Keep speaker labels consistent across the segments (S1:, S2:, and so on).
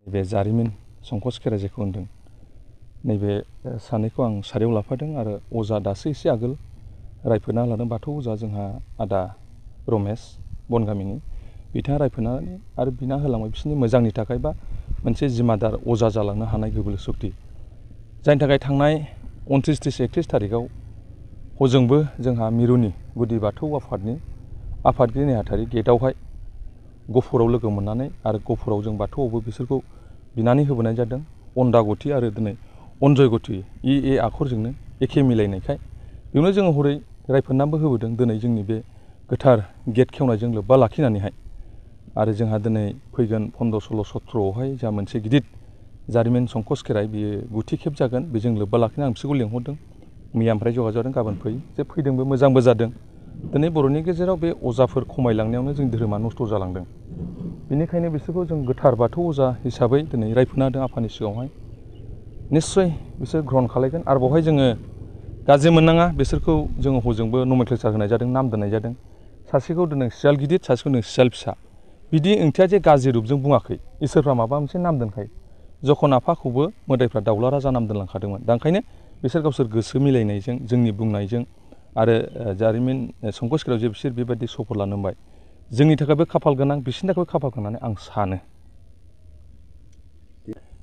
S1: बे जारिमिन संकस खेराइ जेखौ होनदों नैबे सानैखौ आं सारियाव लाफादों आरो अजा दासो एसे आगोल रायफोदना लादों बाथौ अजा जोंहा आदा रमेश बनगामिनि बिथाङा रायफोदनानै आरो बिना होलांबाय बिसोरनि मोजांनि थाखाय बा मोनसे जिमादार अजा जालांनो हानाय गोहो सक्ति जायनि थाखाय थांनाय 29-31 थारिखआव हजोंबो जोंहा मिरुनि गुदि बाथौ आफादनि आफादगिरि नेहाथारि गेटआवहाय गफुराव लोगो मोननानै आरो गफुराव जों बाथौआवबो बिसोरखौ बिनानै होबोनाय जादों अन्दागति आरो दिनै अन्जयगति ए आखरजोंनो एखे मिलायनायखाय बेयावनो जोङो हरै रायफोदनाबो होबोदों दिनै जोंनि बे गोथार गेट खेवनायजों लोब्बा लाखिनानैहाय आरो जोंहा दिनै फैगोन 15, 16, 17आवहाय जोंहा मोनसे गिदिर जारिमिन संकस खेराइ बियो 9थि खेब जागोन बेजों लोब्बा लाखिना आं बिसोरखौ लेंहरदों मैयानिफ्राय जगाजग जादों गाबोन फै जे फैदोंबो मोजांबो जादों दिनै बर'नि गेजेराव बे अजाफोर खमायलांनायावनो जोंनि धोरोमा नस्थ' जालांदों बेनिखायनो बिसोरखौ जों गोथार बाथौ अजा हिसाबै दिनै रायफोदना होदों आफानि सिगाङावहाय निस्सय बिसोर ग्रहन खालायगोन आरो बेवहाय जोङो गाज्रि मोननाङा बिसोरखौ जोङो हजोंबो नमेनक्लेचार होनाय जादों नाम दोननाय जादों सासेखौ दोनदों सियाल गिदिर सासेखौ दोनदों सियाल फिसा बिदि ओंथिया जे गाज्रि रुपजों बुङाखै इसोरफ्रा माबा मोनसे नाम दोनखायो जखन आफाखौबो मोदायफ्रा दाउला राजा नाम दोनलांखादोंमोन दा ओंखायनो बिसोर गावसोर गोसो मिलायनायजों जोंनि बुंनायजों आरो जारिमिन संकस खेराइयाव जे बिसोर बेबायदि सफर लानो मोनबाय जोंनि थाखायबो खाफाल गोनां बिसोरनि थाखायबो खाफाल गोनां होननानै आं सानो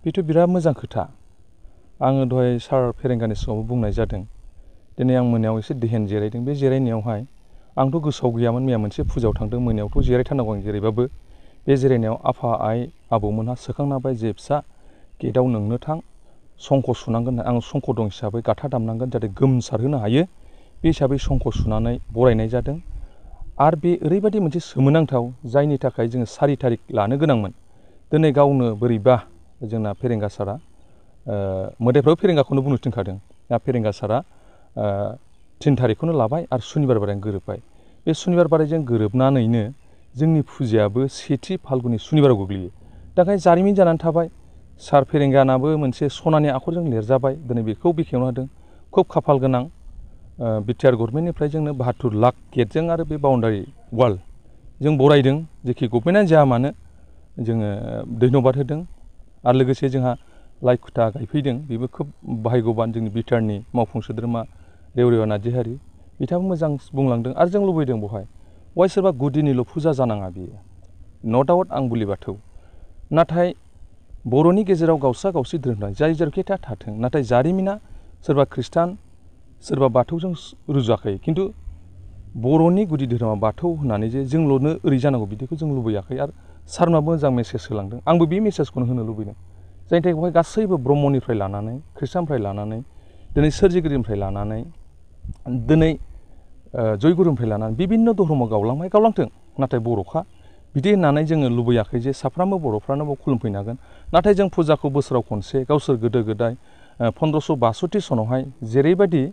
S1: बेथ' बिराद मोजां खोथा आङो दहाय सार फेरेंगानि सिगाङावबो बुंनाय जादों दिनै आं मोनायाव एसे देहेन जिरायदों बे जिरायनायावहाय आंथ' गोसोआव गैयामोन मैया मोनसे फुजायाव थांदों मोनायावथ' जिरायथारनांगौ आं जेरैबाबो बे जिरायनायाव आफा आइ आबौमोनहा सोखांना होबाय जे फिसा गेटआव नोंनो थां संख सुनांगोन आं संख दं हिसाबै गाथा दामनांगोन जाहाथे गोमसारहोनो हायो बे हिसाबै संख सुनानै बरायनाय जादों आरो बे ओरैबायदि मोनसे सोमोनांथाव जायनि थाखाय जोङो 4 थारिख लानो गोनांमोन दिनै गावनो बोरैबा जोंना फेरेंगा सारा मोदायफ्राबो फेरेंगाखौनो बुंनो थिनखादों दा फेरेंगा सारा 3 थारिखखौनो लाबाय आरो सुनिबार बारायजों गोरोबबाय बे सुनिबार बारायजों गोरोबनानैनो जोंनि फुजायाबो 1थि फाल्गुननि सुनिबाराव गोग्लैयो दा ओंखायनो जारिमिन जानानै थाबाय सार फेरेंगानाबो मोनसे सनानि आखरजों लिरजाबाय दिनै बेखौ बेखेवना होदों खुब खाफाल गोनां बिटिआर गभर्नमेन्टनिफ्राय जोंनो 72 लाख गेटजों आरो बे बाउन्डारि वाल जों बरायदों जेखि गभर्नमेन्टआनो जाया मानो जोङो धन्यबाद होदों आरो लोगोसे जोंहा लाइखुथा गायफैदों बेबो खोब बाहायगबान जोंनि बिटिआरनि मावफुं सोद्रोमा रेवरेवा नार्जिहारि बिथाङाबो मोजां बुंलांदों आरो जों लुबैदों बेवहाय सोरबा गुदिनिल' फुजा जानाङा बियो नो डाउट आं बुलि बाथौ नाथाय बर'नि गेजेराव गावसा गावसि धोरोम दं जाय जेरैखि थाथों नाथाय जारिमिना सोरबा खृष्टान सोरबा बाथौजों रुजुआखै खिन्थु बर'नि गुदि धोरोमा बाथौ होननानै जे जोंल'नो ओरै जानांगौ बिदिखौ जों लुबैयाखै आरो सारनाबो मोजां मेसेज होलांदों आंबो बे मेसेजखौनो होनो लुबैदों जायनि थाखाय बेवहाय गासैबो ब्रह्मनिफ्राय लानानै खृष्टाननिफ्राय लानानै दिनै सोरजिगिरिनिफ्राय लानानै दिनै जयगुरुनिफ्राय लानानै बिभिन्न धर्मआव गावलांथों नाथाय बर'खा बिदि होननानै जोङो लुबैयाखै जे साफ्रोमबो बर'फ्रानो बाव खुलुमफैनो हागोन नाथाय जों फुजाखौ बोसोराव खनसे गावसोर गोदो गोदाय 1562 सनावहाय जेरैबायदि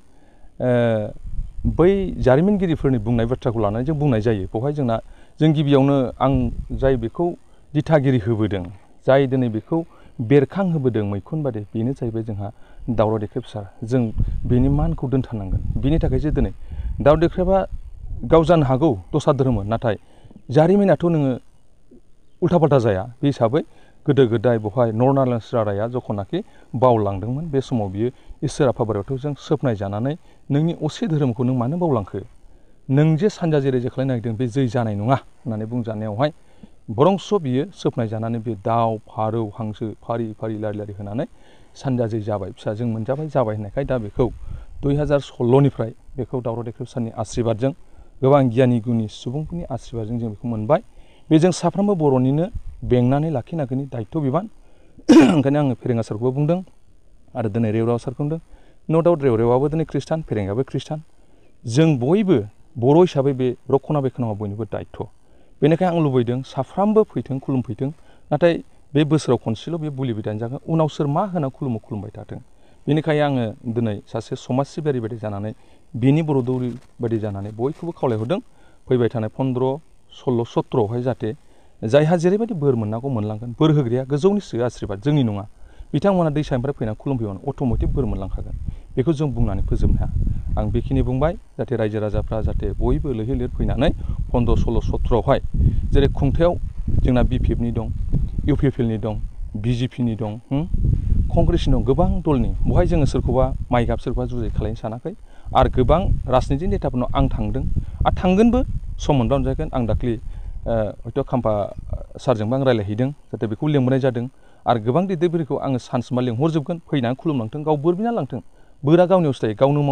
S1: बै जारिमिनगिरिफोरनि बुंनाय बाथ्राखौ लानानै जों बुंनाय जायो बेवहाय जों गिबियावनो आं जाय बेखौ दिथागिरि होबोदों जाय दिनै बेखौ बेरखांहोबोदों मैखुन बादि बेनो जाहैबाय जोंहा दावराव देख्रेब सार जों बेनि मानखौ दोनथारनांगोन बिनि थाखायसो दिनै दावराव देख्रेबा गाव जानो हागौ दस्रा धोरोममोन नाथाय जारिमिनाथ' नोङो उल्था फाल्था जाया बे हिसाबै गोदो गोदाय बेवहाय नरनारायण राजाया जखनाखि बावलांदोंमोन बे समाव बियो इसोर आफा बोराइ बाथौजों सोपनाय जानानै नोंनि असे धोरोमखौ नों मानो बावलांखो नों जे सानजा जेरै जे खालायनो नागिरदों बे जै जानाय नङा होननानै बुंजानायावहाय बरंस बियो सोपनाय जानानै बे दाउ फारौ हांसो फारि फारि लारि लारि होनानै सानजा जै जाबाय फिसाजों मोनजाबाय जाबाय होननायखाय दा बेखौ 2016निफ्राय बेखौ दावराव देख्रेब सारनि आशीर्बादजों गोबां गियानि गुनि सुबुंफोरनि आशीर्बादजों जों बेखौ मोनबाय बेजों साफ्रोमबो बर'निनो बेंनानै लाखिनांगौनि दायित्व बिबान ओंखायनो आङो फेरेंगा सारखौबो बुंदों आरो दिनै रेवरेवा सारखौ बुंदों नो डाउट रेवरेवाबो दिनै खृष्टान फेरेंगाबो खृष्टान जों बयबो बर' हिसाबै बे रक्षनाबेक्षनआ बयनिबो दायित्व बेनिखायनो आं लुबैदों साफ्रोमबो फैथों खुलुमफैथों नाथाय बे बोसोराव खनसेल' बे बुलि बिदान जागोन उनाव सोर मा होना खुलुमबाय थाथों बेनिखायनो आङो दिनै सासे समाज सिबियारि बायदि जानानै बिनि बर' दौरि बायदि जानानै बयखौबो खावलायहरदों फैबाय थानाय 15, 16, 17आवहाय जाहाथे जायहा जेरैबायदि बोर मोननांगौ मोनलांगोन बोर होग्राया गोजौनिसो आशीर्बाद जोंनि नङा बिथांमोना दैसानिफ्राय फैनानै खुलुमफैबानो अट'मेटिक बोर मोनलांखागोन बेखौ जों बुंनानै फोजोबनो हाया आं बेखिनि बुंबाय जाहाथे रायजो राजाफ्रा जाहाथे बयबो लैहोर लैहोर फैनानै 15, 16, 17आवहाय जेरै खुंथायाव जोंना BPFनि दं UPPLनि दं BJP नि दं कंग्रेसनि दं गोबां दलनि बहाय जोङो सोरखौबा माइ गाब सोरखौबा जुजाय खालायनो सानाखै आरो गोबां राजनितिक नेताफोरनाव आं थांदों आरो थांगोनबो सम मोनबा नुजागोन आं दाख्लि हयथ' खाम्फा सारजोंबो आं रायज्लायहैदों जाहाथे बेखौ लेंहरनाय जादों आरो गोबां दैदेनगिरिखौ आङो सान्स मा लेंहरजोबगोन फैनानै खुलुमलांथों गाव बोर बिना लांथों बोरा गावनियावसो थायो गावनो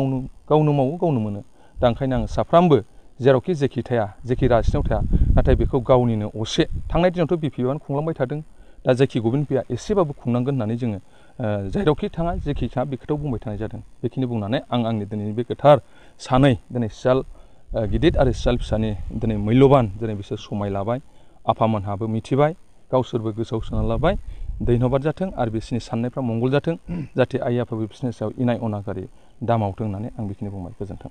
S1: मावो गावनो मोनो दा ओंखायनो आं साफ्रामबो जेरावखि जेखि थाया जेखि राजनियाव थाया नाथाय बेखौ गावनिनो असे थांनाय दिनावथ' BPN खुंलांबाय थादों दा जेखि गभर्नमेन्ट एसेबाबो खुंनांगोन होननानै जोङो जेरावखि थाङा जेखि थाङा बे खोथाखौ बुंबाय थानाय जादों बेखिनि बुंनानै आं आंनि दिनैनि बे गोथार सानै दिनै सियाल गिदिर आरो सियाल फिसानि दिनै मैल्यबान दिनै बिसोर समाय लाबाय आफामोनहाबो मिथिबाय गावसोरबो गोसोआव सोना लाबाय धन्यबाद जाथों आरो बिसोरनि साननायफ्रा मंगल जाथों जाहाथे आइ आफाबो बिसोरनि सायाव इनाय अनागारि दामावथों होननानै आं बेखिनि बुंबाय गोजोन्थों।